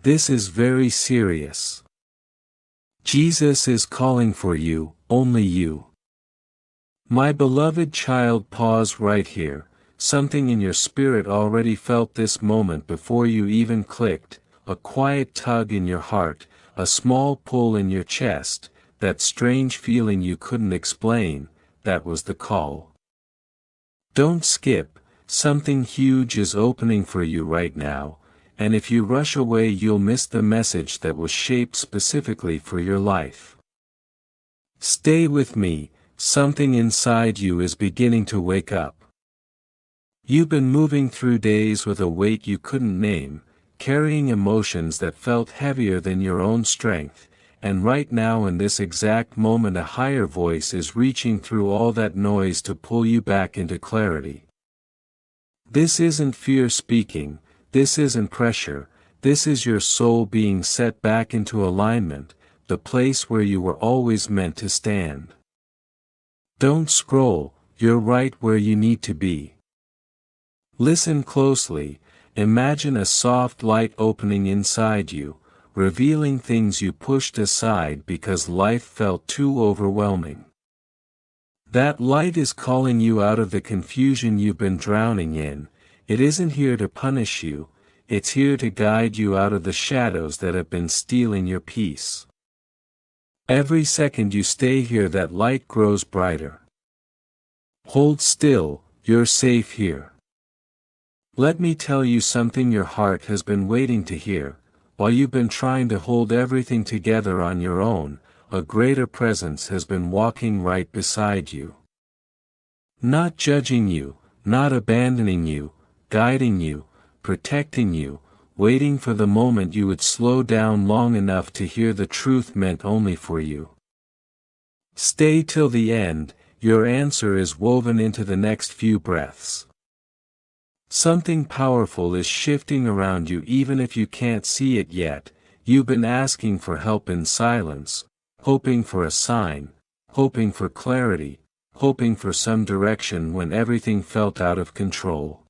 This is very serious. Jesus is calling for you, only you. My beloved child, pause right here. Something in your spirit already felt this moment before you even clicked, a quiet tug in your heart, a small pull in your chest, that strange feeling you couldn't explain. That was the call. Don't skip, something huge is opening for you right now, and if you rush away you'll miss the message that was shaped specifically for your life. Stay with me, something inside you is beginning to wake up. You've been moving through days with a weight you couldn't name, carrying emotions that felt heavier than your own strength, and right now in this exact moment a higher voice is reaching through all that noise to pull you back into clarity. This isn't fear speaking, this isn't pressure, this is your soul being set back into alignment, the place where you were always meant to stand. Don't scroll, you're right where you need to be. Listen closely, imagine a soft light opening inside you, revealing things you pushed aside because life felt too overwhelming. That light is calling you out of the confusion you've been drowning in. It isn't here to punish you, it's here to guide you out of the shadows that have been stealing your peace. Every second you stay here that light grows brighter. Hold still, you're safe here. Let me tell you something your heart has been waiting to hear. While you've been trying to hold everything together on your own, a greater presence has been walking right beside you. Not judging you, not abandoning you, guiding you, protecting you, waiting for the moment you would slow down long enough to hear the truth meant only for you. Stay till the end, your answer is woven into the next few breaths. Something powerful is shifting around you even if you can't see it yet. You've been asking for help in silence, hoping for a sign, hoping for clarity, hoping for some direction when everything felt out of control.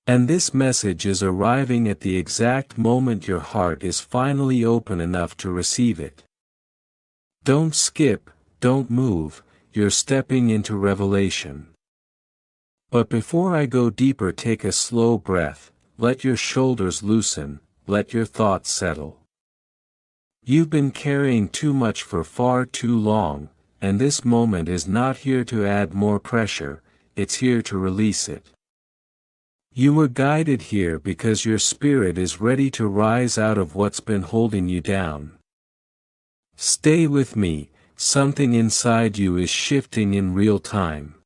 And this message is arriving at the exact moment your heart is finally open enough to receive it. Don't skip, don't move, you're stepping into revelation. But before I go deeper, take a slow breath, let your shoulders loosen, let your thoughts settle. You've been carrying too much for far too long, and this moment is not here to add more pressure, it's here to release it. You were guided here because your spirit is ready to rise out of what's been holding you down. Stay with me, something inside you is shifting in real time.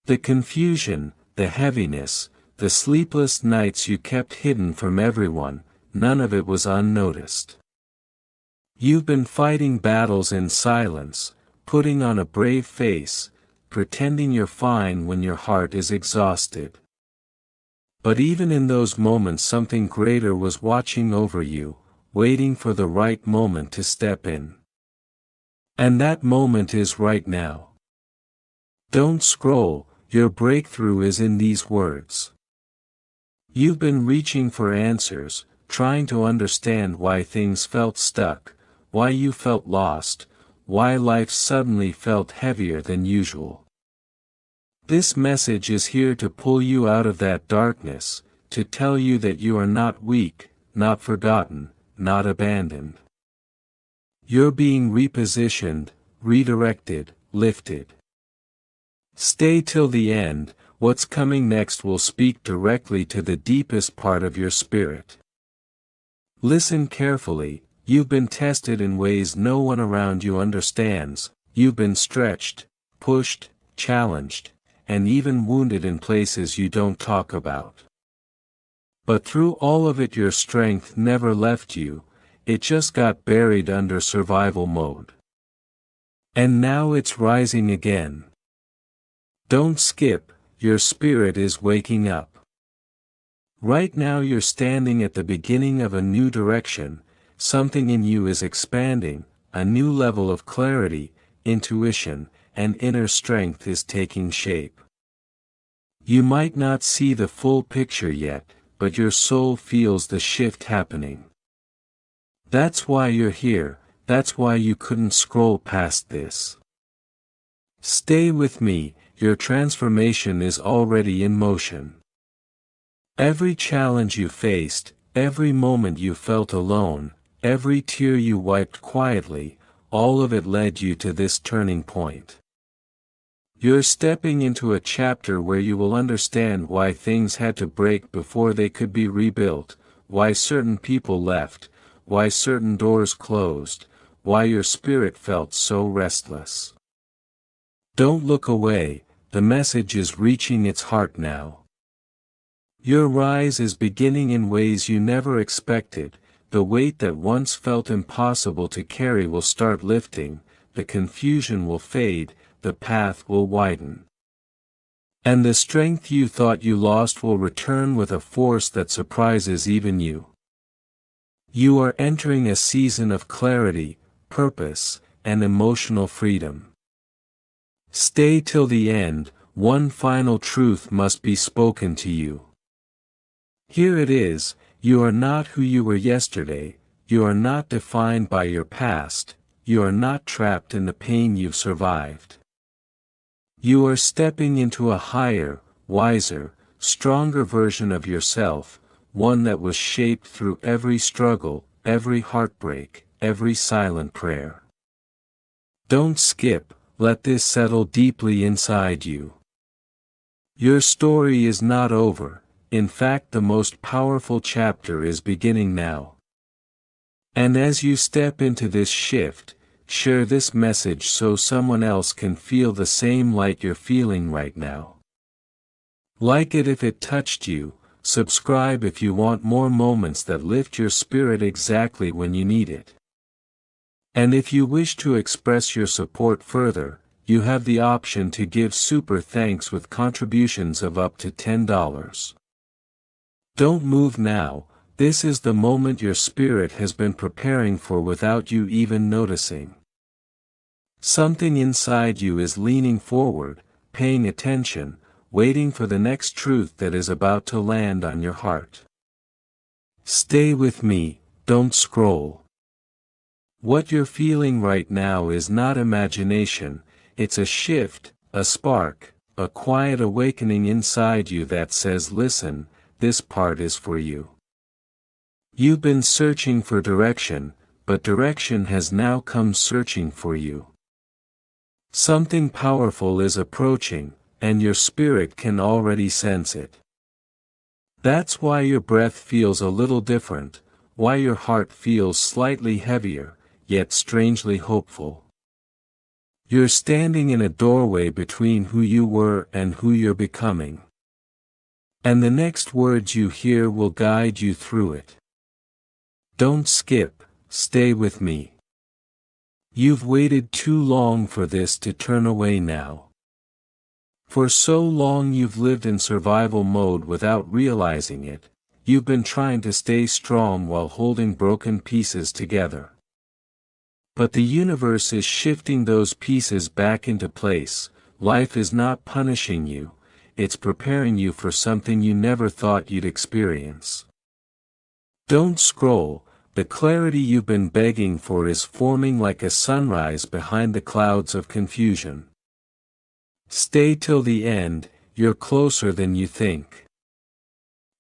The confusion, the heaviness, the sleepless nights you kept hidden from everyone, none of it was unnoticed. You've been fighting battles in silence, putting on a brave face, pretending you're fine when your heart is exhausted. But even in those moments something greater was watching over you, waiting for the right moment to step in. And that moment is right now. Don't scroll. Your breakthrough is in these words. You've been reaching for answers, trying to understand why things felt stuck, why you felt lost, why life suddenly felt heavier than usual. This message is here to pull you out of that darkness, to tell you that you are not weak, not forgotten, not abandoned. You're being repositioned, redirected, lifted. Stay till the end, what's coming next will speak directly to the deepest part of your spirit. Listen carefully, you've been tested in ways no one around you understands, you've been stretched, pushed, challenged, and even wounded in places you don't talk about. But through all of it your strength never left you, it just got buried under survival mode. And now it's rising again. Don't skip, your spirit is waking up. Right now you're standing at the beginning of a new direction, something in you is expanding, a new level of clarity, intuition, and inner strength is taking shape. You might not see the full picture yet, but your soul feels the shift happening. That's why you're here, that's why you couldn't scroll past this. Stay with me, your transformation is already in motion. Every challenge you faced, every moment you felt alone, every tear you wiped quietly, all of it led you to this turning point. You're stepping into a chapter where you will understand why things had to break before they could be rebuilt, why certain people left, why certain doors closed, why your spirit felt so restless. Don't look away, the message is reaching its heart now. Your rise is beginning in ways you never expected, the weight that once felt impossible to carry will start lifting, the confusion will fade, the path will widen. And the strength you thought you lost will return with a force that surprises even you. You are entering a season of clarity, purpose, and emotional freedom. Stay till the end, one final truth must be spoken to you. Here it is, you are not who you were yesterday, you are not defined by your past, you are not trapped in the pain you've survived. You are stepping into a higher, wiser, stronger version of yourself, one that was shaped through every struggle, every heartbreak, every silent prayer. Don't skip, let this settle deeply inside you. Your story is not over, in fact the most powerful chapter is beginning now. And as you step into this shift, share this message so someone else can feel the same light you're feeling right now. Like it if it touched you, subscribe if you want more moments that lift your spirit exactly when you need it. And if you wish to express your support further, you have the option to give super thanks with contributions of up to $10. Don't move now, this is the moment your spirit has been preparing for without you even noticing. Something inside you is leaning forward, paying attention, waiting for the next truth that is about to land on your heart. Stay with me, don't scroll. What you're feeling right now is not imagination, it's a shift, a spark, a quiet awakening inside you that says, listen, this part is for you. You've been searching for direction, but direction has now come searching for you. Something powerful is approaching, and your spirit can already sense it. That's why your breath feels a little different, why your heart feels slightly heavier, yet strangely hopeful. You're standing in a doorway between who you were and who you're becoming. And the next words you hear will guide you through it. Don't skip, stay with me. You've waited too long for this to turn away now. For so long you've lived in survival mode without realizing it, you've been trying to stay strong while holding broken pieces together. But the universe is shifting those pieces back into place, life is not punishing you, it's preparing you for something you never thought you'd experience. Don't scroll, the clarity you've been begging for is forming like a sunrise behind the clouds of confusion. Stay till the end, you're closer than you think.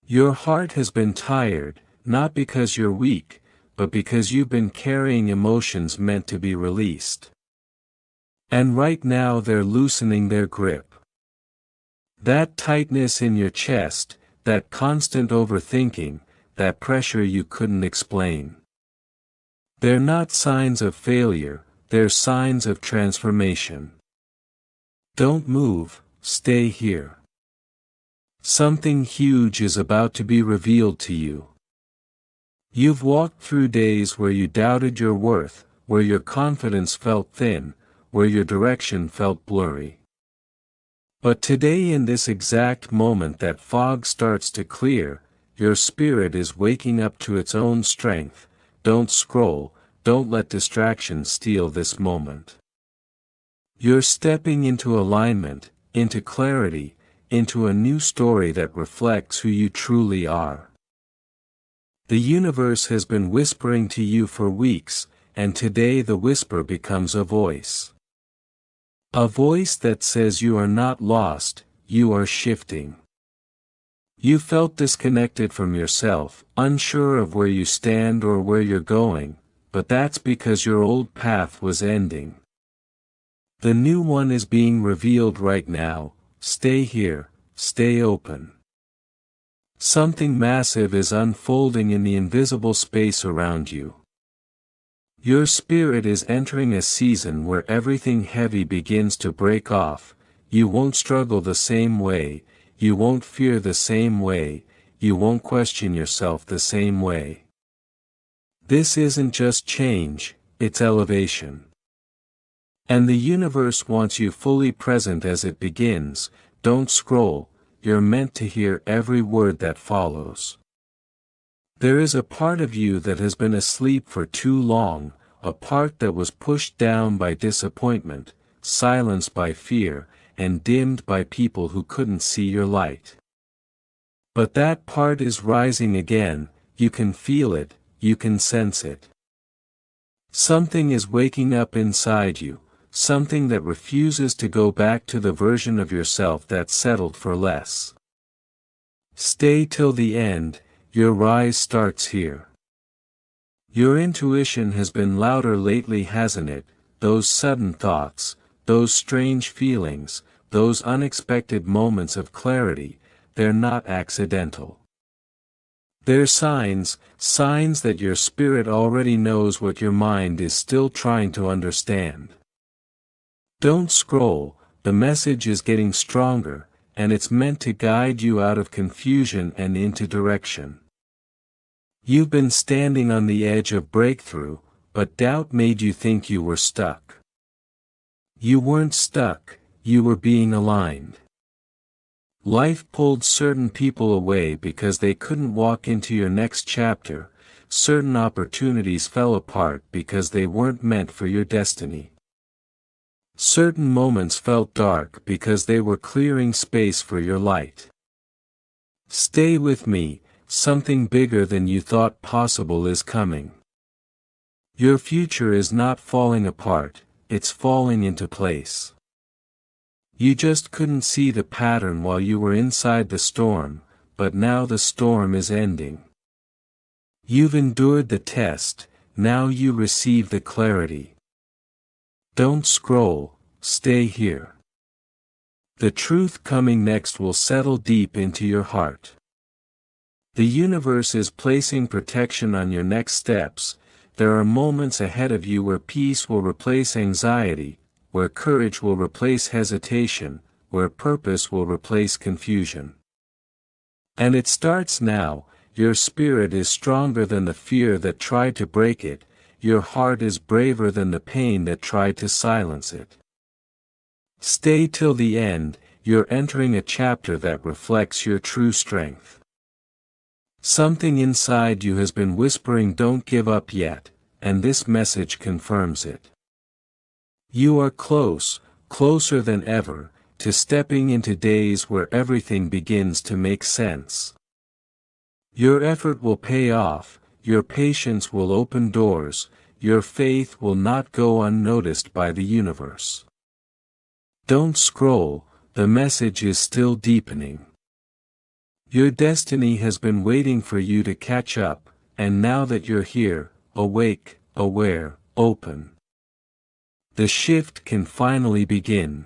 Your heart has been tired, not because you're weak, but because you've been carrying emotions meant to be released. And right now they're loosening their grip. That tightness in your chest, that constant overthinking, that pressure you couldn't explain. They're not signs of failure, they're signs of transformation. Don't move, stay here. Something huge is about to be revealed to you. You've walked through days where you doubted your worth, where your confidence felt thin, where your direction felt blurry. But today in this exact moment that fog starts to clear, your spirit is waking up to its own strength. Don't scroll, don't let distractions steal this moment. You're stepping into alignment, into clarity, into a new story that reflects who you truly are. The universe has been whispering to you for weeks, and today the whisper becomes a voice. A voice that says you are not lost, you are shifting. You felt disconnected from yourself, unsure of where you stand or where you're going, but that's because your old path was ending. The new one is being revealed right now. Stay here, stay open. Something massive is unfolding in the invisible space around you. Your spirit is entering a season where everything heavy begins to break off. You won't struggle the same way, you won't fear the same way, you won't question yourself the same way. This isn't just change, it's elevation. And the universe wants you fully present as it begins. Don't scroll, you're meant to hear every word that follows. There is a part of you that has been asleep for too long, a part that was pushed down by disappointment, silenced by fear, and dimmed by people who couldn't see your light. But that part is rising again, you can feel it, you can sense it. Something is waking up inside you, something that refuses to go back to the version of yourself that settled for less. Stay till the end, your rise starts here. Your intuition has been louder lately, hasn't it? Those sudden thoughts, those strange feelings, those unexpected moments of clarity, they're not accidental. They're signs that your spirit already knows what your mind is still trying to understand. Don't scroll, the message is getting stronger, and it's meant to guide you out of confusion and into direction. You've been standing on the edge of breakthrough, but doubt made you think you were stuck. You weren't stuck, you were being aligned. Life pulled certain people away because they couldn't walk into your next chapter, certain opportunities fell apart because they weren't meant for your destiny. Certain moments felt dark because they were clearing space for your light. Stay with me, something bigger than you thought possible is coming. Your future is not falling apart, it's falling into place. You just couldn't see the pattern while you were inside the storm, but now the storm is ending. You've endured the test, now you receive the clarity. Don't scroll, stay here. The truth coming next will settle deep into your heart. The universe is placing protection on your next steps. There are moments ahead of you where peace will replace anxiety, where courage will replace hesitation, where purpose will replace confusion. And it starts now. Your spirit is stronger than the fear that tried to break it, your heart is braver than the pain that tried to silence it. Stay till the end, you're entering a chapter that reflects your true strength. Something inside you has been whispering, don't give up yet, and this message confirms it. You are close, closer than ever, to stepping into days where everything begins to make sense. Your effort will pay off, your patience will open doors, your faith will not go unnoticed by the universe. Don't scroll, the message is still deepening. Your destiny has been waiting for you to catch up, and now that you're here, awake, aware, open, the shift can finally begin.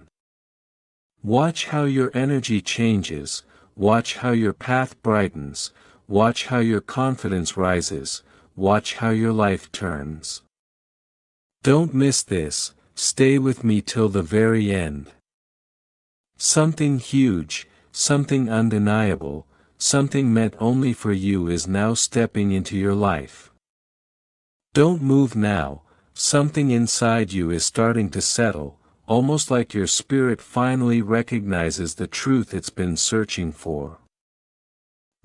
Watch how your energy changes, watch how your path brightens, watch how your confidence rises, watch how your life turns. Don't miss this, stay with me till the very end. Something huge, something undeniable, something meant only for you is now stepping into your life. Don't move now, something inside you is starting to settle, almost like your spirit finally recognizes the truth it's been searching for.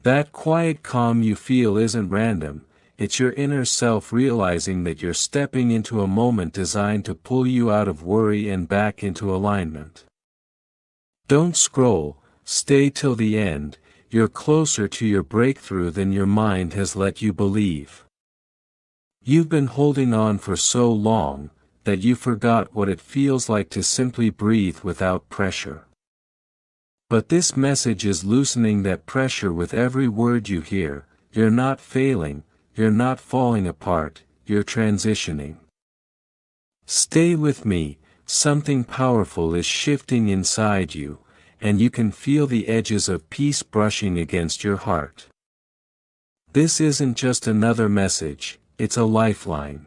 That quiet calm you feel isn't random, it's your inner self realizing that you're stepping into a moment designed to pull you out of worry and back into alignment. Don't scroll, stay till the end. You're closer to your breakthrough than your mind has let you believe. You've been holding on for so long, that you forgot what it feels like to simply breathe without pressure. But this message is loosening that pressure with every word you hear. You're not failing, you're not falling apart, you're transitioning. Stay with me, something powerful is shifting inside you, and you can feel the edges of peace brushing against your heart. This isn't just another message, it's a lifeline.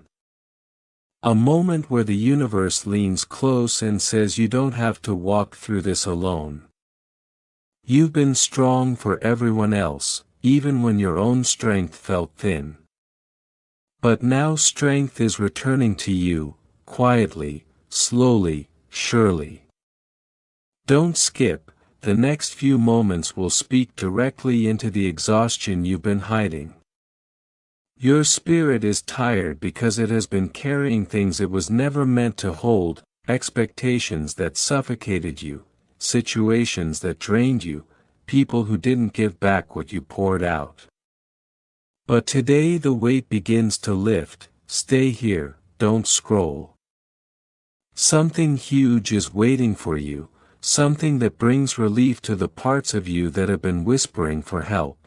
A moment where the universe leans close and says you don't have to walk through this alone. You've been strong for everyone else, even when your own strength felt thin. But now strength is returning to you, quietly, slowly, surely. Don't skip, the next few moments will speak directly into the exhaustion you've been hiding. Your spirit is tired because it has been carrying things it was never meant to hold, expectations that suffocated you, situations that drained you, people who didn't give back what you poured out. But today the weight begins to lift. Stay here, don't scroll. Something huge is waiting for you, something that brings relief to the parts of you that have been whispering for help.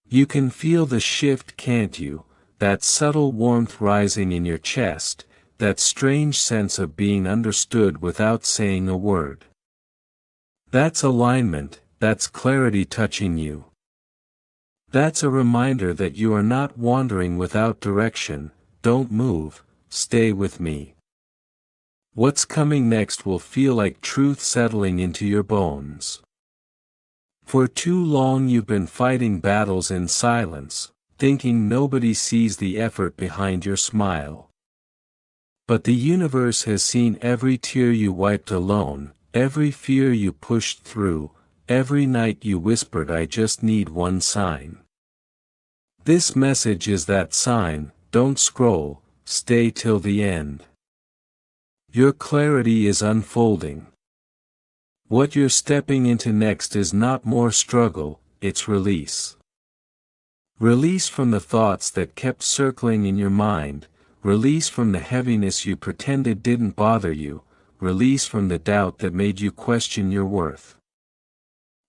You can feel the shift, can't you? That subtle warmth rising in your chest, that strange sense of being understood without saying a word. That's alignment, that's clarity touching you. That's a reminder that you are not wandering without direction. Don't move, stay with me. What's coming next will feel like truth settling into your bones. For too long you've been fighting battles in silence, thinking nobody sees the effort behind your smile. But the universe has seen every tear you wiped alone, every fear you pushed through, every night you whispered, "I just need one sign." This message is that sign. Don't scroll, stay till the end. Your clarity is unfolding. What you're stepping into next is not more struggle, it's release. Release from the thoughts that kept circling in your mind, release from the heaviness you pretended didn't bother you, release from the doubt that made you question your worth.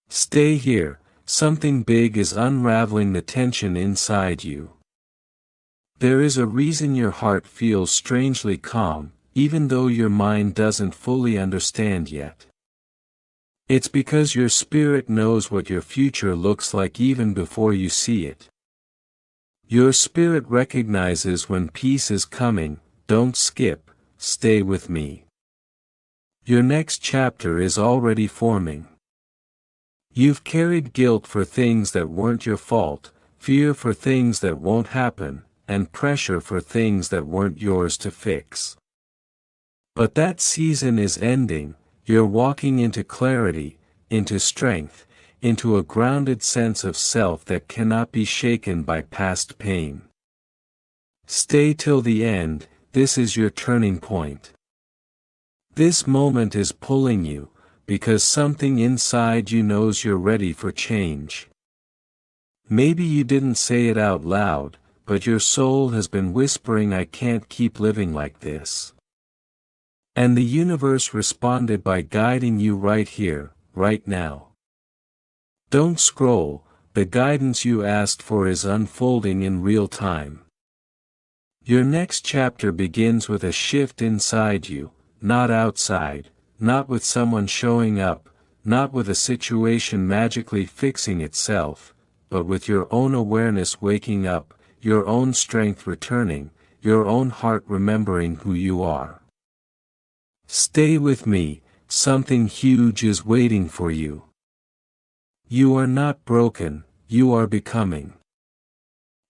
Stay here, something big is unraveling the tension inside you. There is a reason your heart feels strangely calm, even though your mind doesn't fully understand yet. It's because your spirit knows what your future looks like even before you see it. Your spirit recognizes when peace is coming. Don't skip, stay with me. Your next chapter is already forming. You've carried guilt for things that weren't your fault, fear for things that won't happen, and pressure for things that weren't yours to fix. But that season is ending. You're walking into clarity, into strength, into a grounded sense of self that cannot be shaken by past pain. Stay till the end, this is your turning point. This moment is pulling you, because something inside you knows you're ready for change. Maybe you didn't say it out loud, but your soul has been whispering, "I can't keep living like this." And the universe responded by guiding you right here, right now. Don't scroll, the guidance you asked for is unfolding in real time. Your next chapter begins with a shift inside you, not outside, not with someone showing up, not with a situation magically fixing itself, but with your own awareness waking up, your own strength returning, your own heart remembering who you are. Stay with me, something huge is waiting for you. You are not broken, you are becoming.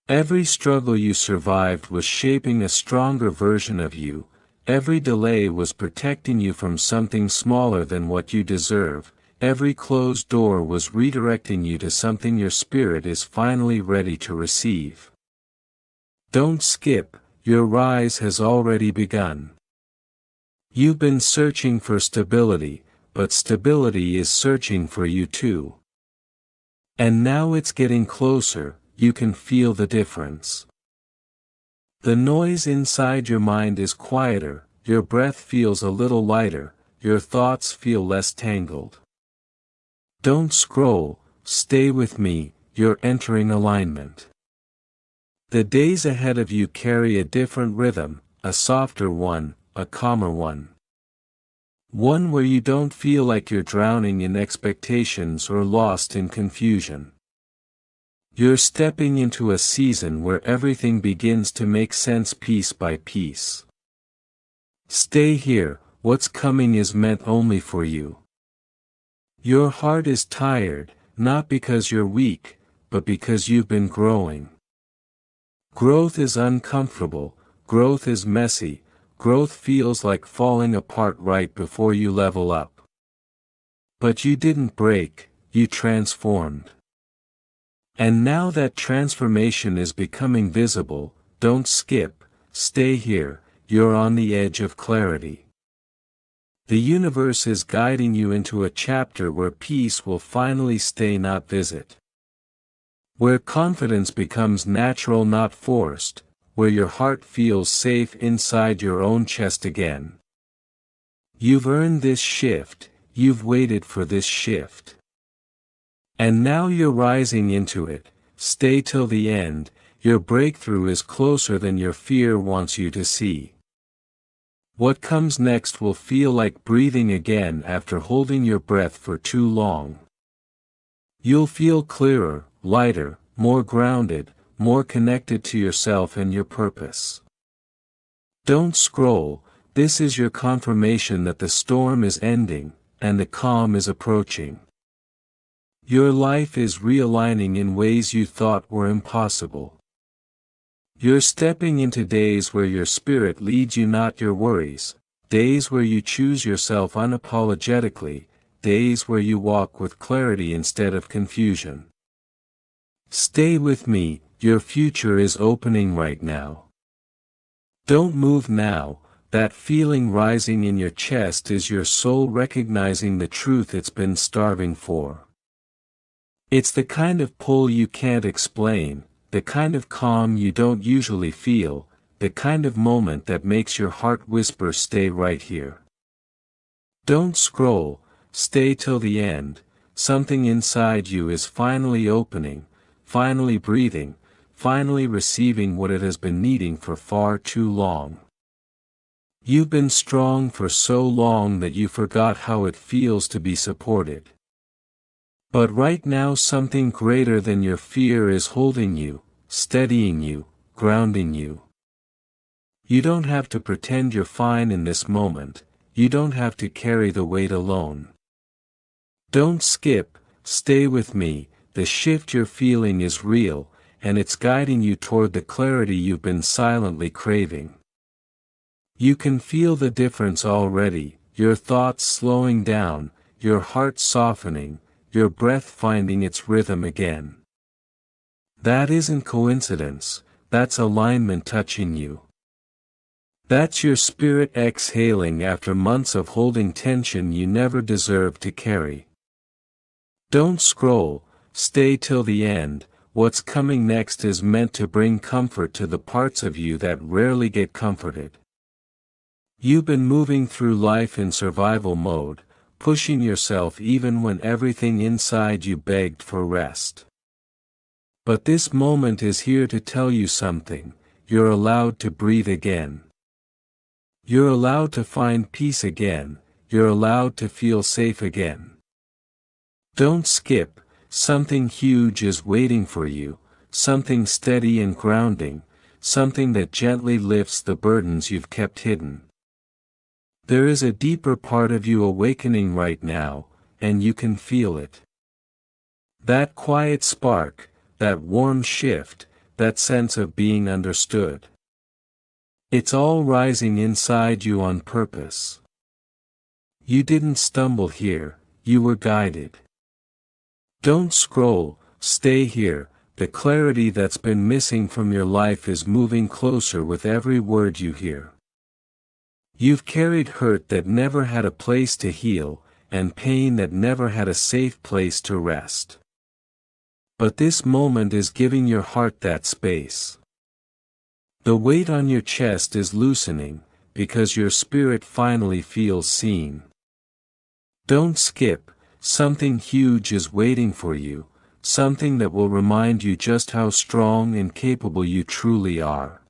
Every struggle you survived was shaping a stronger version of you, every delay was protecting you from something smaller than what you deserve, every closed door was redirecting you to something your spirit is finally ready to receive. Don't skip, your rise has already begun. You've been searching for stability, but stability is searching for you too. And now it's getting closer, you can feel the difference. The noise inside your mind is quieter, your breath feels a little lighter, your thoughts feel less tangled. Don't scroll, stay with me, you're entering alignment. The days ahead of you carry a different rhythm, a softer one, a calmer one. One where you don't feel like you're drowning in expectations or lost in confusion. You're stepping into a season where everything begins to make sense piece by piece. Stay here, what's coming is meant only for you. Your heart is tired, not because you're weak, but because you've been growing. Growth is uncomfortable, growth is messy, growth feels like falling apart right before you level up. But you didn't break, you transformed. And now that transformation is becoming visible, don't skip, stay here, you're on the edge of clarity. The universe is guiding you into a chapter where peace will finally stay, not visit. Where confidence becomes natural, not forced, where your heart feels safe inside your own chest again. You've earned this shift, you've waited for this shift. And now you're rising into it, stay till the end, your breakthrough is closer than your fear wants you to see. What comes next will feel like breathing again after holding your breath for too long. You'll feel clearer, lighter, more grounded, more connected to yourself and your purpose. Don't scroll, this is your confirmation that the storm is ending, and the calm is approaching. Your life is realigning in ways you thought were impossible. You're stepping into days where your spirit leads you, not your worries, days where you choose yourself unapologetically, days where you walk with clarity instead of confusion. Stay with me, your future is opening right now. Don't move now, that feeling rising in your chest is your soul recognizing the truth it's been starving for. It's the kind of pull you can't explain, the kind of calm you don't usually feel, the kind of moment that makes your heart whisper, stay right here. Don't scroll, stay till the end, something inside you is finally opening, finally breathing, finally receiving what it has been needing for far too long. You've been strong for so long that you forgot how it feels to be supported. But right now something greater than your fear is holding you, steadying you, grounding you. You don't have to pretend you're fine in this moment, you don't have to carry the weight alone. Don't skip, stay with me, the shift you're feeling is real, and it's guiding you toward the clarity you've been silently craving. You can feel the difference already, your thoughts slowing down, your heart softening, your breath finding its rhythm again. That isn't coincidence, that's alignment touching you. That's your spirit exhaling after months of holding tension you never deserved to carry. Don't scroll, stay till the end, what's coming next is meant to bring comfort to the parts of you that rarely get comforted. You've been moving through life in survival mode, pushing yourself even when everything inside you begged for rest. But this moment is here to tell you something, you're allowed to breathe again. You're allowed to find peace again, you're allowed to feel safe again. Don't skip, something huge is waiting for you, something steady and grounding, something that gently lifts the burdens you've kept hidden. There is a deeper part of you awakening right now, and you can feel it. That quiet spark, that warm shift, that sense of being understood. It's all rising inside you on purpose. You didn't stumble here, you were guided. Don't scroll, stay here, the clarity that's been missing from your life is moving closer with every word you hear. You've carried hurt that never had a place to heal, and pain that never had a safe place to rest. But this moment is giving your heart that space. The weight on your chest is loosening, because your spirit finally feels seen. Don't skip, something huge is waiting for you, something that will remind you just how strong and capable you truly are.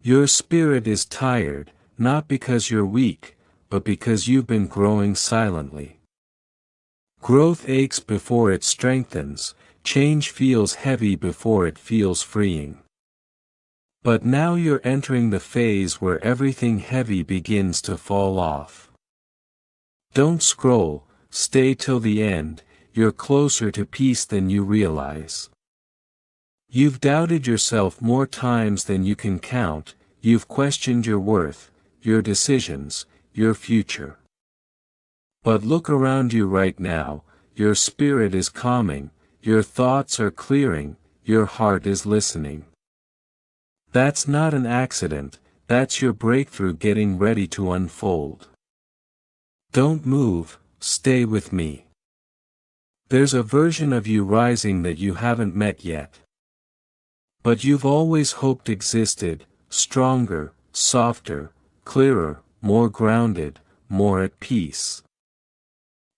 Your spirit is tired, not because you're weak, but because you've been growing silently. Growth aches before it strengthens, change feels heavy before it feels freeing. But now you're entering the phase where everything heavy begins to fall off. Don't scroll, stay till the end, you're closer to peace than you realize. You've doubted yourself more times than you can count, you've questioned your worth, your decisions, your future. But look around you right now, your spirit is calming, your thoughts are clearing, your heart is listening. That's not an accident, that's your breakthrough getting ready to unfold. Don't move, stay with me. There's a version of you rising that you haven't met yet. But you've always hoped existed, stronger, softer, clearer, more grounded, more at peace.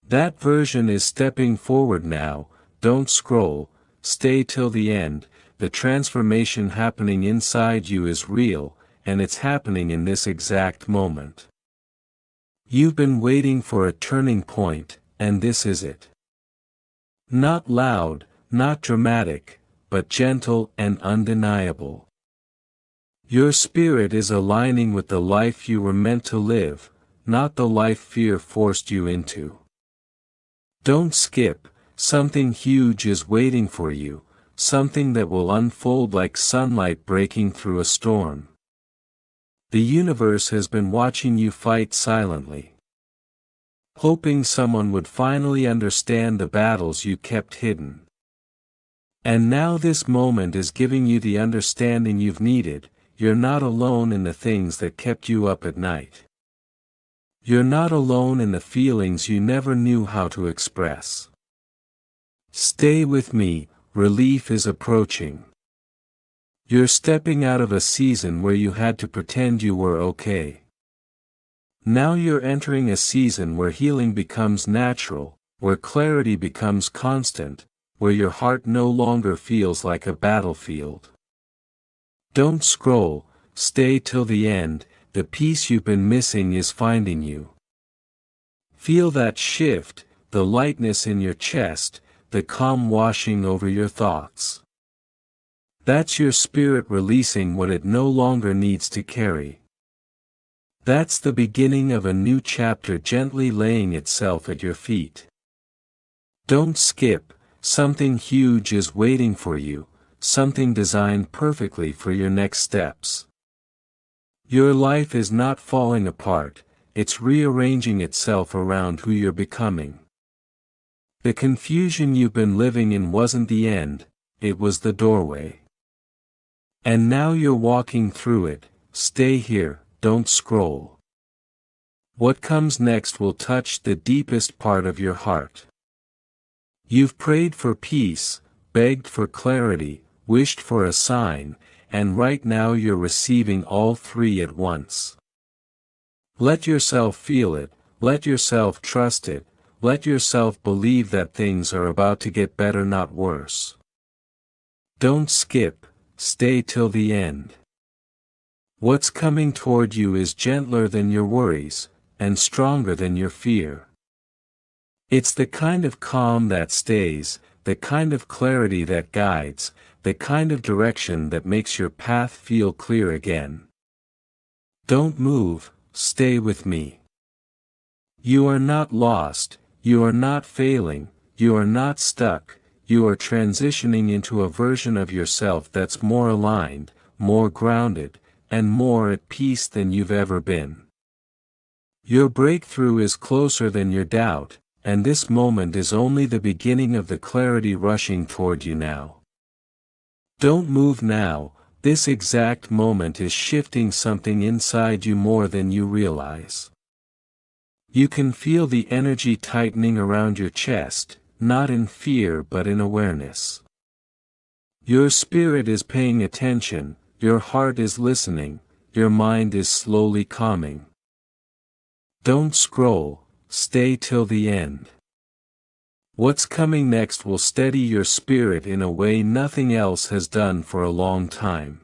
That version is stepping forward now, don't scroll, stay till the end. The transformation happening inside you is real, and it's happening in this exact moment. You've been waiting for a turning point, and this is it. Not loud, not dramatic, but gentle and undeniable. Your spirit is aligning with the life you were meant to live, not the life fear forced you into. Don't skip, something huge is waiting for you. Something that will unfold like sunlight breaking through a storm. The universe has been watching you fight silently, hoping someone would finally understand the battles you kept hidden. And now this moment is giving you the understanding you've needed. You're not alone in the things that kept you up at night. You're not alone in the feelings you never knew how to express. Stay with me. Relief is approaching. You're stepping out of a season where you had to pretend you were okay. Now you're entering a season where healing becomes natural, where clarity becomes constant, where your heart no longer feels like a battlefield. Don't scroll, stay till the end, the peace you've been missing is finding you. Feel that shift, the lightness in your chest, the calm washing over your thoughts. That's your spirit releasing what it no longer needs to carry. That's the beginning of a new chapter gently laying itself at your feet. Don't skip, something huge is waiting for you, something designed perfectly for your next steps. Your life is not falling apart, it's rearranging itself around who you're becoming. The confusion you've been living in wasn't the end, it was the doorway. And now you're walking through it, stay here, don't scroll. What comes next will touch the deepest part of your heart. You've prayed for peace, begged for clarity, wished for a sign, and right now you're receiving all three at once. Let yourself feel it, let yourself trust it. Let yourself believe that things are about to get better, not worse. Don't skip, stay till the end. What's coming toward you is gentler than your worries, and stronger than your fear. It's the kind of calm that stays, the kind of clarity that guides, the kind of direction that makes your path feel clear again. Don't move, stay with me. You are not lost. You are not failing, you are not stuck, you are transitioning into a version of yourself that's more aligned, more grounded, and more at peace than you've ever been. Your breakthrough is closer than your doubt, and this moment is only the beginning of the clarity rushing toward you now. Don't move now, this exact moment is shifting something inside you more than you realize. You can feel the energy tightening around your chest, not in fear but in awareness. Your spirit is paying attention, your heart is listening, your mind is slowly calming. Don't scroll, stay till the end. What's coming next will steady your spirit in a way nothing else has done for a long time.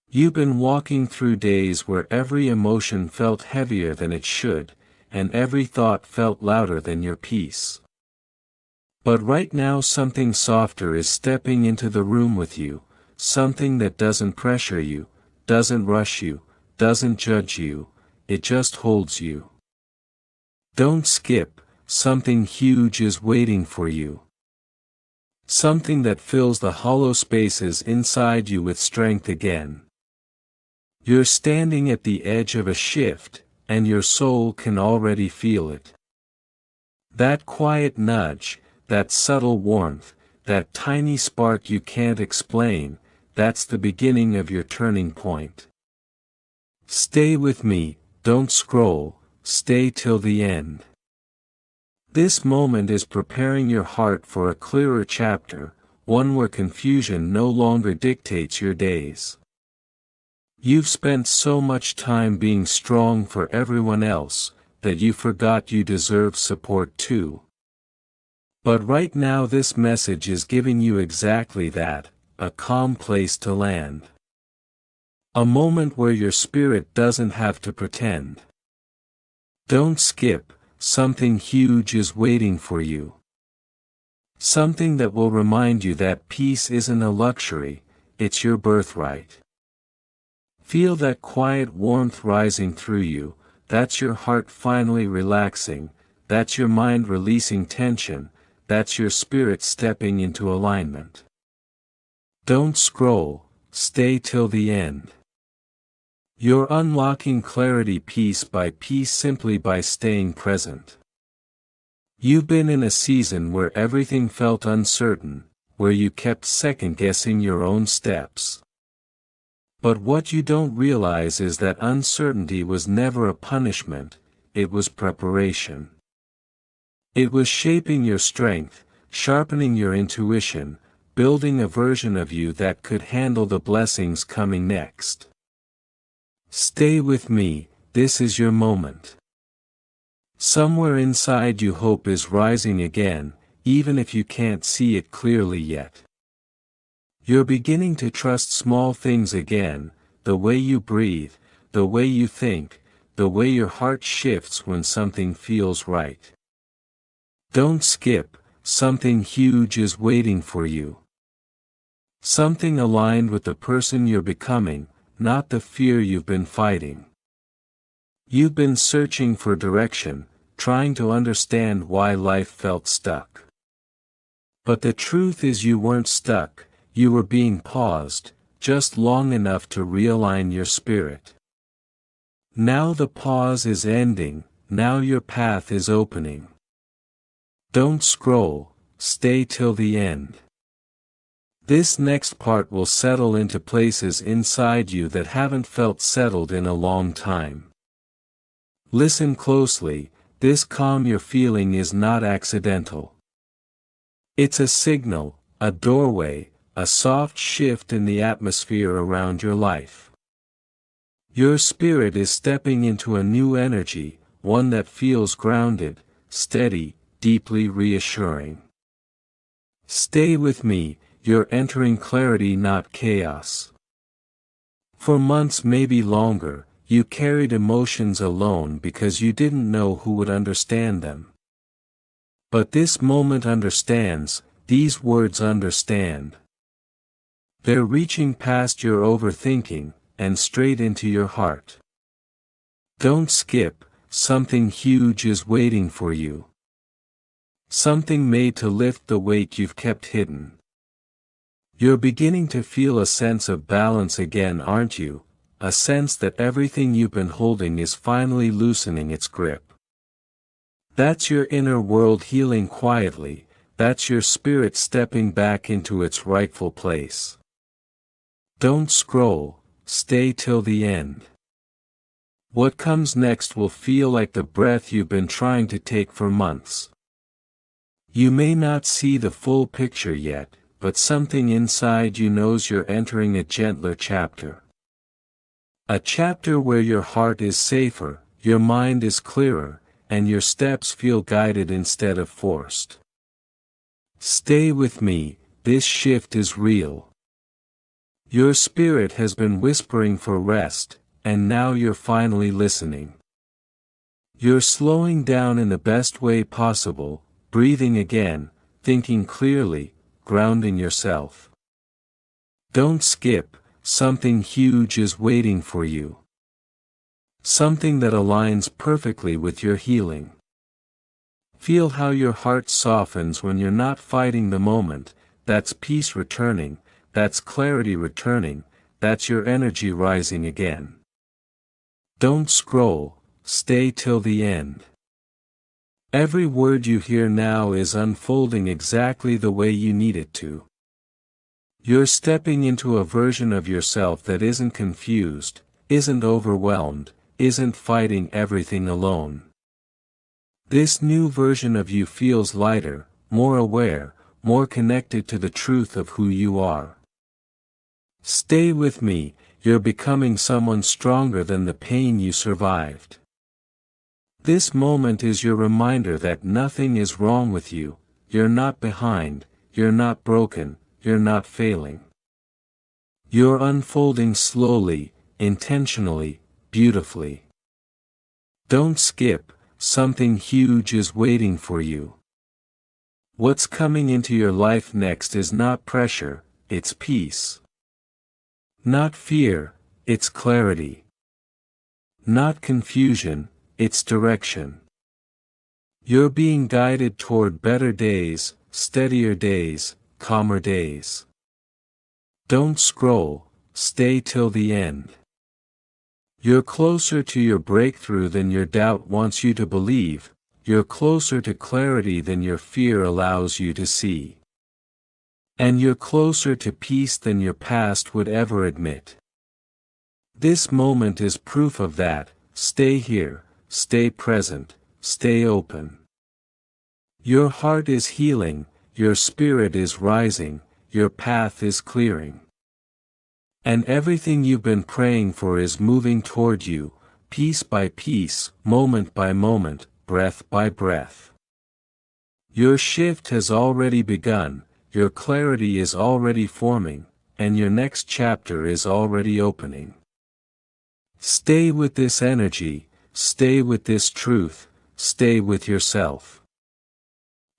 You've been walking through days where every emotion felt heavier than it should, and every thought felt louder than your peace. But right now something softer is stepping into the room with you, something that doesn't pressure you, doesn't rush you, doesn't judge you, it just holds you. Don't skip, something huge is waiting for you. Something that fills the hollow spaces inside you with strength again. You're standing at the edge of a shift, and your soul can already feel it. That quiet nudge, that subtle warmth, that tiny spark you can't explain, that's the beginning of your turning point. Stay with me, don't scroll, stay till the end. This moment is preparing your heart for a clearer chapter, one where confusion no longer dictates your days. You've spent so much time being strong for everyone else, that you forgot you deserve support too. But right now this message is giving you exactly that, a calm place to land. A moment where your spirit doesn't have to pretend. Don't skip, something huge is waiting for you. Something that will remind you that peace isn't a luxury, it's your birthright. Feel that quiet warmth rising through you, that's your heart finally relaxing, that's your mind releasing tension, that's your spirit stepping into alignment. Don't scroll, stay till the end. You're unlocking clarity piece by piece simply by staying present. You've been in a season where everything felt uncertain, where you kept second-guessing your own steps. But what you don't realize is that uncertainty was never a punishment, it was preparation. It was shaping your strength, sharpening your intuition, building a version of you that could handle the blessings coming next. Stay with me, this is your moment. Somewhere inside you hope is rising again, even if you can't see it clearly yet. You're beginning to trust small things again, the way you breathe, the way you think, the way your heart shifts when something feels right. Don't skip, something huge is waiting for you. Something aligned with the person you're becoming, not the fear you've been fighting. You've been searching for direction, trying to understand why life felt stuck. But the truth is you weren't stuck, you were being paused, just long enough to realign your spirit. Now the pause is ending, now your path is opening. Don't scroll, stay till the end. This next part will settle into places inside you that haven't felt settled in a long time. Listen closely, this calm you're feeling is not accidental. It's a signal, a doorway, a soft shift in the atmosphere around your life. Your spirit is stepping into a new energy, one that feels grounded, steady, deeply reassuring. Stay with me, you're entering clarity, not chaos. For months, maybe longer, you carried emotions alone because you didn't know who would understand them. But this moment understands, these words understand. They're reaching past your overthinking, and straight into your heart. Don't skip, something huge is waiting for you. Something made to lift the weight you've kept hidden. You're beginning to feel a sense of balance again, aren't you? A sense that everything you've been holding is finally loosening its grip. That's your inner world healing quietly, that's your spirit stepping back into its rightful place. Don't scroll, stay till the end. What comes next will feel like the breath you've been trying to take for months. You may not see the full picture yet, but something inside you knows you're entering a gentler chapter. A chapter where your heart is safer, your mind is clearer, and your steps feel guided instead of forced. Stay with me, this shift is real. Your spirit has been whispering for rest, and now you're finally listening. You're slowing down in the best way possible, breathing again, thinking clearly, grounding yourself. Don't skip, something huge is waiting for you. Something that aligns perfectly with your healing. Feel how your heart softens when you're not fighting the moment. That's peace returning, that's clarity returning, that's your energy rising again. Don't scroll, stay till the end. Every word you hear now is unfolding exactly the way you need it to. You're stepping into a version of yourself that isn't confused, isn't overwhelmed, isn't fighting everything alone. This new version of you feels lighter, more aware, more connected to the truth of who you are. Stay with me, you're becoming someone stronger than the pain you survived. This moment is your reminder that nothing is wrong with you, you're not behind, you're not broken, you're not failing. You're unfolding slowly, intentionally, beautifully. Don't skip, something huge is waiting for you. What's coming into your life next is not pressure, it's peace. Not fear, it's clarity. Not confusion, it's direction. You're being guided toward better days, steadier days, calmer days. Don't scroll, stay till the end. You're closer to your breakthrough than your doubt wants you to believe, you're closer to clarity than your fear allows you to see. And you're closer to peace than your past would ever admit. This moment is proof of that. Stay here, stay present, stay open. Your heart is healing, your spirit is rising, your path is clearing. And everything you've been praying for is moving toward you, piece by piece, moment by moment, breath by breath. Your shift has already begun, your clarity is already forming, and your next chapter is already opening. Stay with this energy, stay with this truth, stay with yourself.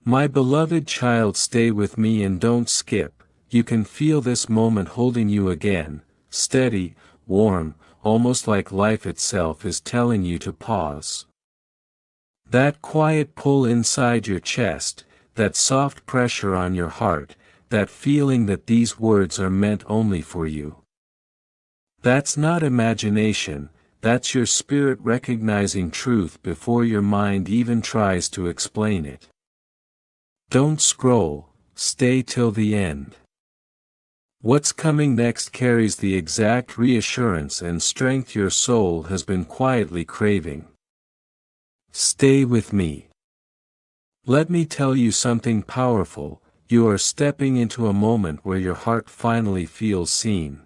My beloved child, stay with me and don't skip. You can feel this moment holding you again, steady, warm, almost like life itself is telling you to pause. That quiet pull inside your chest, that soft pressure on your heart, that feeling that these words are meant only for you. That's not imagination, that's your spirit recognizing truth before your mind even tries to explain it. Don't scroll, stay till the end. What's coming next carries the exact reassurance and strength your soul has been quietly craving. Stay with me. Let me tell you something powerful, you are stepping into a moment where your heart finally feels seen.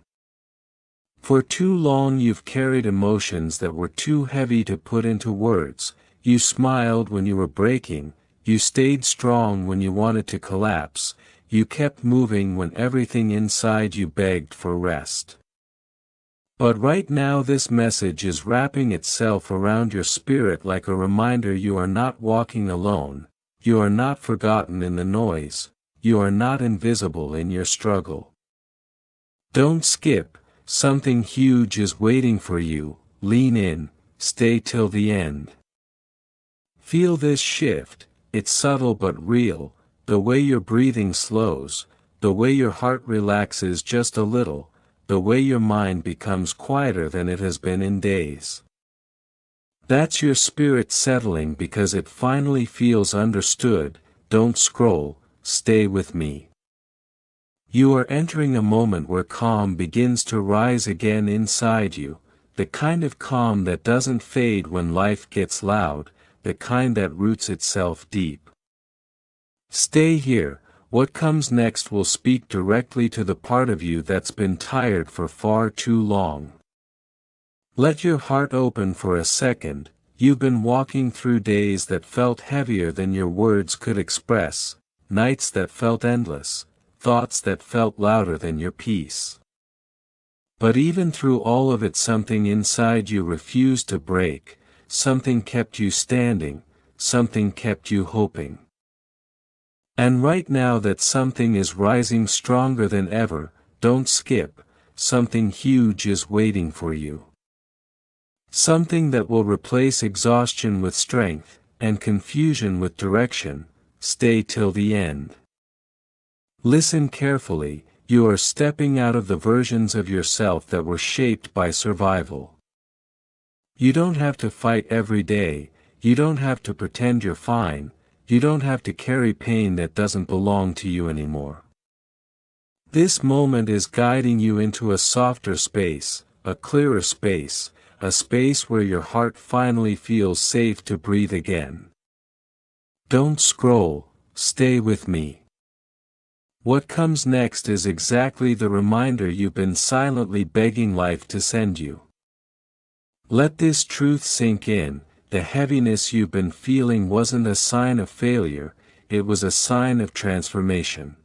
For too long you've carried emotions that were too heavy to put into words, you smiled when you were breaking, you stayed strong when you wanted to collapse, you kept moving when everything inside you begged for rest. But right now this message is wrapping itself around your spirit like a reminder you are not walking alone, you are not forgotten in the noise, you are not invisible in your struggle. Don't skip, something huge is waiting for you, lean in, stay till the end. Feel this shift, it's subtle but real, the way your breathing slows, the way your heart relaxes just a little, the way your mind becomes quieter than it has been in days. That's your spirit settling because it finally feels understood. Don't scroll, stay with me. You are entering a moment where calm begins to rise again inside you, the kind of calm that doesn't fade when life gets loud, the kind that roots itself deep. Stay here. What comes next will speak directly to the part of you that's been tired for far too long. Let your heart open for a second. You've been walking through days that felt heavier than your words could express, nights that felt endless, thoughts that felt louder than your peace. But even through all of it, something inside you refused to break, something kept you standing, something kept you hoping. And right now that something is rising stronger than ever. Don't skip, something huge is waiting for you. Something that will replace exhaustion with strength, and confusion with direction. Stay till the end. Listen carefully. You are stepping out of the versions of yourself that were shaped by survival. You don't have to fight every day, you don't have to pretend you're fine, you don't have to carry pain that doesn't belong to you anymore. This moment is guiding you into a softer space, a clearer space, a space where your heart finally feels safe to breathe again. Don't scroll, stay with me. What comes next is exactly the reminder you've been silently begging life to send you. Let this truth sink in. The heaviness you've been feeling wasn't a sign of failure, it was a sign of transformation.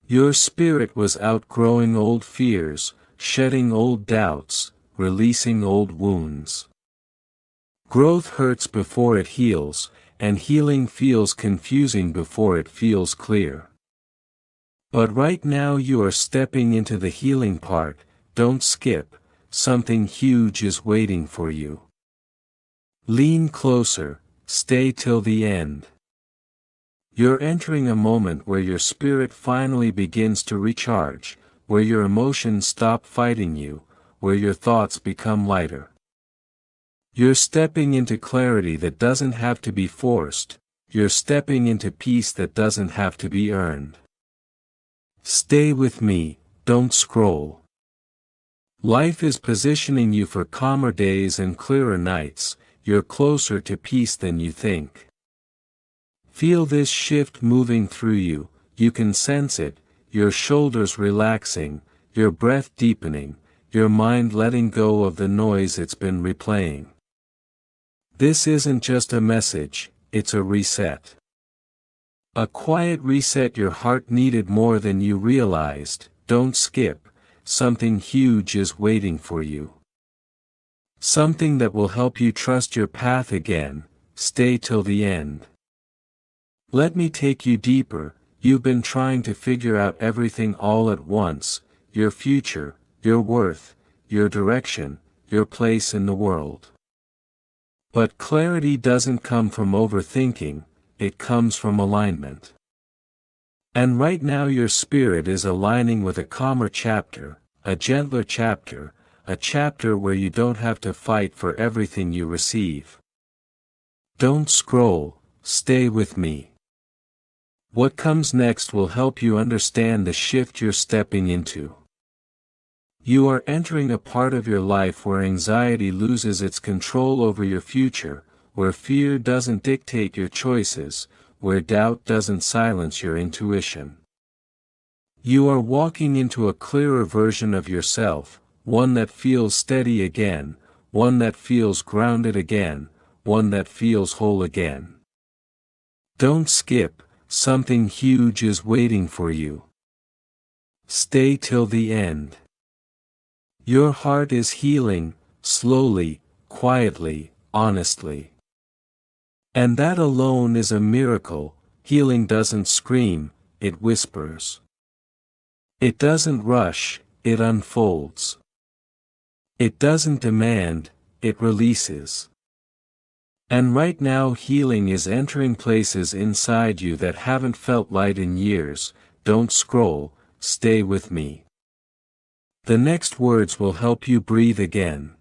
Your spirit was outgrowing old fears, shedding old doubts, releasing old wounds. Growth hurts before it heals, and healing feels confusing before it feels clear. But right now you are stepping into the healing part. Don't skip, something huge is waiting for you. Lean closer, stay till the end. You're entering a moment where your spirit finally begins to recharge, where your emotions stop fighting you, where your thoughts become lighter. You're stepping into clarity that doesn't have to be forced, you're stepping into peace that doesn't have to be earned. Stay with me, don't scroll. Life is positioning you for calmer days and clearer nights. You're closer to peace than you think. Feel this shift moving through you, you can sense it, your shoulders relaxing, your breath deepening, your mind letting go of the noise it's been replaying. This isn't just a message, it's a reset. A quiet reset your heart needed more than you realized. Don't skip, something huge is waiting for you. Something that will help you trust your path again. Stay till the end. Let me take you deeper. You've been trying to figure out everything all at once, your future, your worth, your direction, your place in the world. But clarity doesn't come from overthinking, it comes from alignment. And right now your spirit is aligning with a calmer chapter, a gentler chapter, a chapter where you don't have to fight for everything you receive. Don't scroll, stay with me. What comes next will help you understand the shift you're stepping into. You are entering a part of your life where anxiety loses its control over your future, where fear doesn't dictate your choices, where doubt doesn't silence your intuition. You are walking into a clearer version of yourself, one that feels steady again, one that feels grounded again, one that feels whole again. Don't skip, something huge is waiting for you. Stay till the end. Your heart is healing, slowly, quietly, honestly. And that alone is a miracle. Healing doesn't scream, it whispers. It doesn't rush, it unfolds. It doesn't demand, it releases. And right now healing is entering places inside you that haven't felt light in years. Don't scroll, stay with me. The next words will help you breathe again.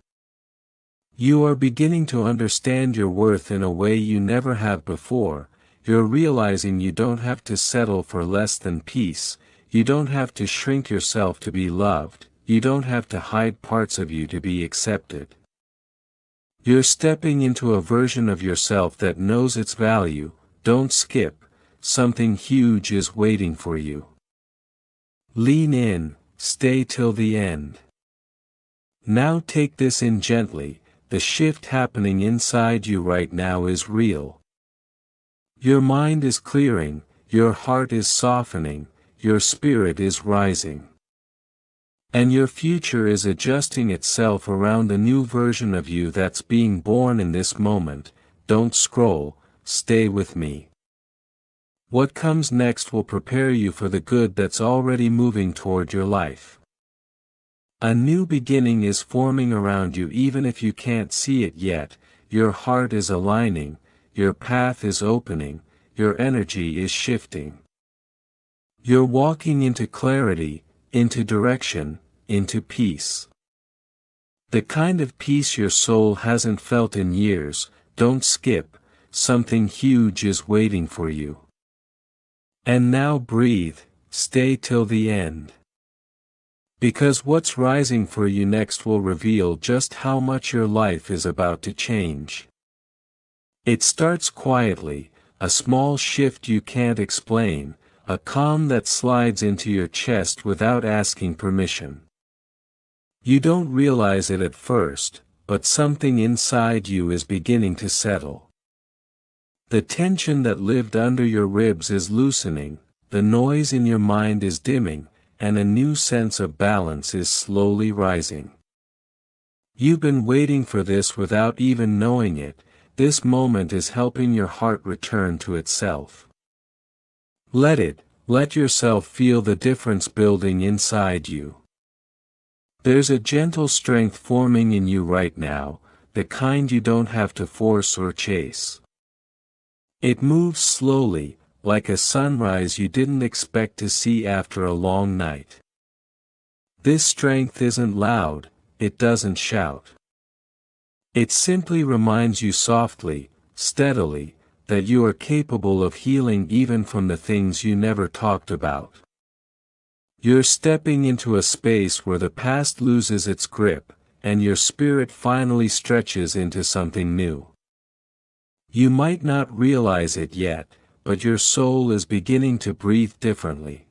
You are beginning to understand your worth in a way you never have before. You're realizing you don't have to settle for less than peace, you don't have to shrink yourself to be loved, you don't have to hide parts of you to be accepted. You're stepping into a version of yourself that knows its value. Don't skip, something huge is waiting for you. Lean in, stay till the end. Now take this in gently, the shift happening inside you right now is real. Your mind is clearing, your heart is softening, your spirit is rising. And your future is adjusting itself around the new version of you that's being born in this moment. Don't scroll, stay with me. What comes next will prepare you for the good that's already moving toward your life. A new beginning is forming around you even if you can't see it yet. Your heart is aligning, your path is opening, your energy is shifting. You're walking into clarity, into direction, into peace. The kind of peace your soul hasn't felt in years. Don't skip, something huge is waiting for you. And now breathe, stay till the end. Because what's rising for you next will reveal just how much your life is about to change. It starts quietly, a small shift you can't explain, a calm that slides into your chest without asking permission. You don't realize it at first, but something inside you is beginning to settle. The tension that lived under your ribs is loosening, the noise in your mind is dimming, and a new sense of balance is slowly rising. You've been waiting for this without even knowing it. This moment is helping your heart return to itself. Let yourself feel the difference building inside you. There's a gentle strength forming in you right now, the kind you don't have to force or chase. It moves slowly, like a sunrise you didn't expect to see after a long night. This strength isn't loud, it doesn't shout. It simply reminds you softly, steadily, that you are capable of healing even from the things you never talked about. You're stepping into a space where the past loses its grip, and your spirit finally stretches into something new. You might not realize it yet, but your soul is beginning to breathe differently.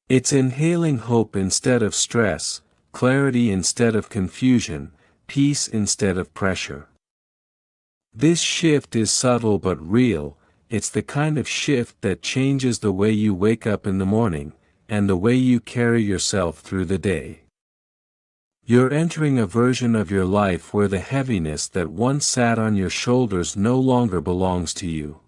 It's inhaling hope instead of stress, clarity instead of confusion, peace instead of pressure. This shift is subtle but real. It's the kind of shift that changes the way you wake up in the morning, and the way you carry yourself through the day. You're entering a version of your life where the heaviness that once sat on your shoulders no longer belongs to you.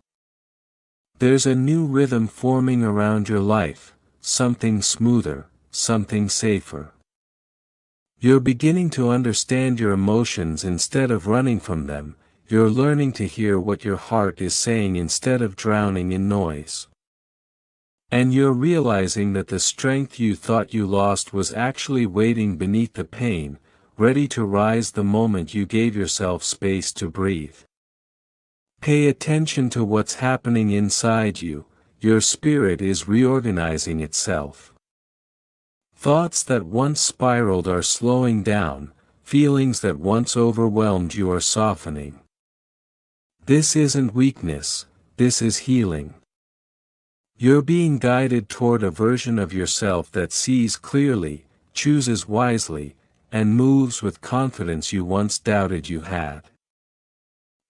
There's a new rhythm forming around your life, something smoother, something safer. You're beginning to understand your emotions instead of running from them. You're learning to hear what your heart is saying instead of drowning in noise. And you're realizing that the strength you thought you lost was actually waiting beneath the pain, ready to rise the moment you gave yourself space to breathe. Pay attention to what's happening inside you. Your spirit is reorganizing itself. Thoughts that once spiraled are slowing down, feelings that once overwhelmed you are softening. This isn't weakness, this is healing. You're being guided toward a version of yourself that sees clearly, chooses wisely, and moves with confidence you once doubted you had.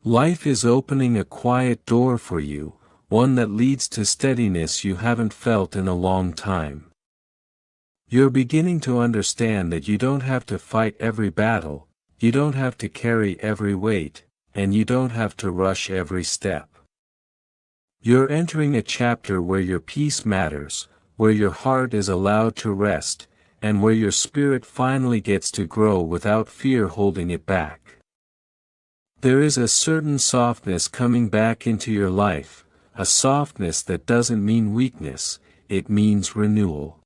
Life is opening a quiet door for you, one that leads to steadiness you haven't felt in a long time. You're beginning to understand that you don't have to fight every battle, you don't have to carry every weight, and you don't have to rush every step. You're entering a chapter where your peace matters, where your heart is allowed to rest, and where your spirit finally gets to grow without fear holding it back. There is a certain softness coming back into your life, a softness that doesn't mean weakness, it means renewal.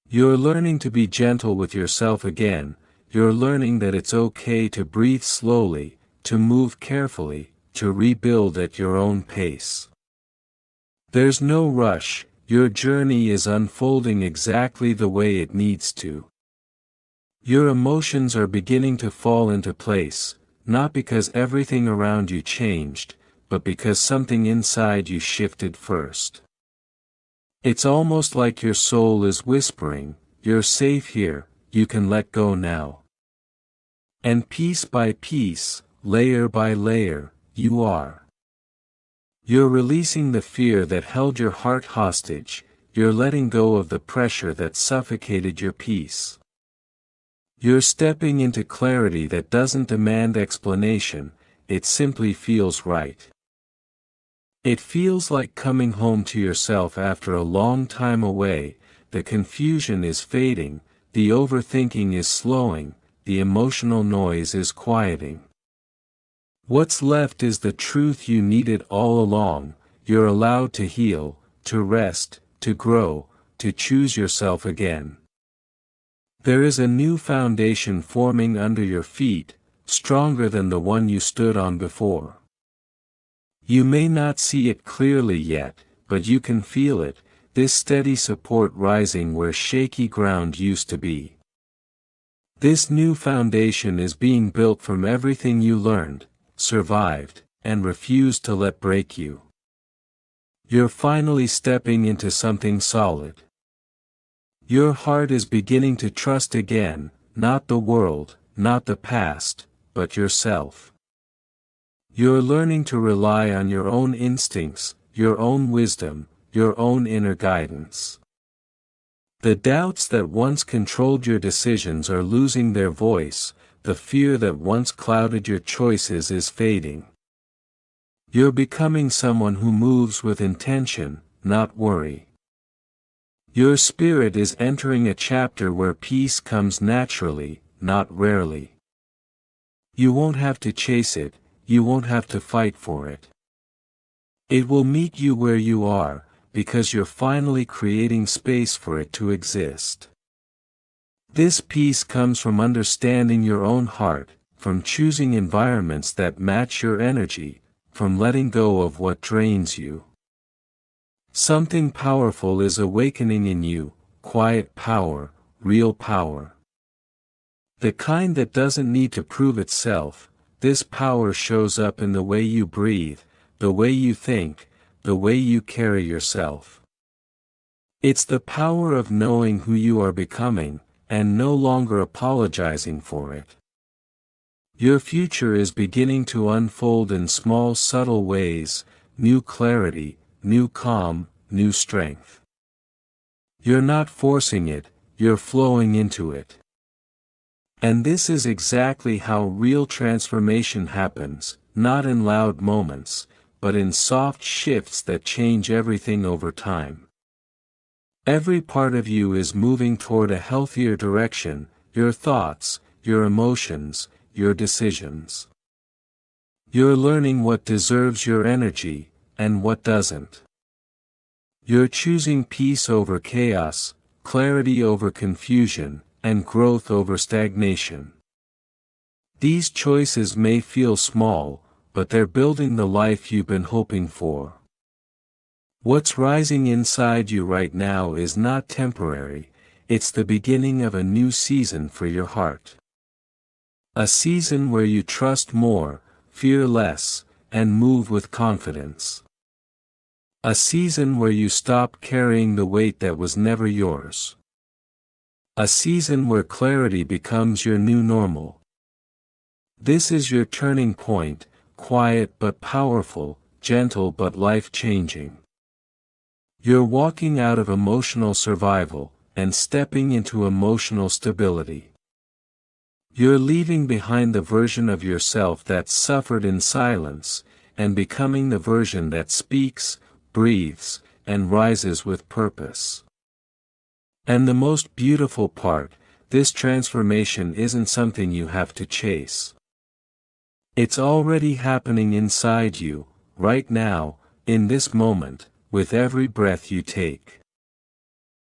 You're learning to be gentle with yourself again, you're learning that it's okay to breathe slowly, to move carefully, to rebuild at your own pace. There's no rush, Your journey is unfolding exactly the way it needs to. Your emotions are beginning to fall into place, not because everything around you changed, but because something inside you shifted first. It's almost like your soul is whispering, "You're safe here, you can let go now." And piece by piece, layer by layer, you are. You're releasing the fear that held your heart hostage, you're letting go of the pressure that suffocated your peace. You're stepping into clarity that doesn't demand explanation, it simply feels right. It feels like coming home to yourself after a long time away, the confusion is fading, the overthinking is slowing, the emotional noise is quieting. What's left is the truth you needed all along. You're allowed to heal, to rest, to grow, to choose yourself again. There is a new foundation forming under your feet, stronger than the one you stood on before. You may not see it clearly yet, but you can feel it, this steady support rising where shaky ground used to be. This new foundation is being built from everything you learned, survived, and refused to let break you. You're finally stepping into something solid. Your heart is beginning to trust again, not the world, not the past, but yourself. You're learning to rely on your own instincts, your own wisdom, your own inner guidance. The doubts that once controlled your decisions are losing their voice, the fear that once clouded your choices is fading. You're becoming someone who moves with intention, not worry. Your spirit is entering a chapter where peace comes naturally, not rarely. You won't have to chase it, you won't have to fight for it. It will meet you where you are, because you're finally creating space for it to exist. This peace comes from understanding your own heart, from choosing environments that match your energy, from letting go of what drains you. Something powerful is awakening in you, quiet power, real power. The kind that doesn't need to prove itself. This power shows up in the way you breathe, the way you think, the way you carry yourself. It's the power of knowing who you are becoming, and no longer apologizing for it. Your future is beginning to unfold in small subtle ways, new clarity, new calm, new strength. You're not forcing it, you're flowing into it. And this is exactly how real transformation happens, not in loud moments, but in soft shifts that change everything over time. Every part of you is moving toward a healthier direction, your thoughts, your emotions, your decisions. You're learning what deserves your energy, and what doesn't. You're choosing peace over chaos, clarity over confusion, and growth over stagnation. These choices may feel small, but they're building the life you've been hoping for. What's rising inside you right now is not temporary, it's the beginning of a new season for your heart. A season where you trust more, fear less, and move with confidence. A season where you stop carrying the weight that was never yours. A season where clarity becomes your new normal. This is your turning point, quiet but powerful, gentle but life-changing. You're walking out of emotional survival, and stepping into emotional stability. You're leaving behind the version of yourself that suffered in silence, and becoming the version that speaks, breathes, and rises with purpose. And the most beautiful part, this transformation isn't something you have to chase. It's already happening inside you, right now, in this moment, with every breath you take.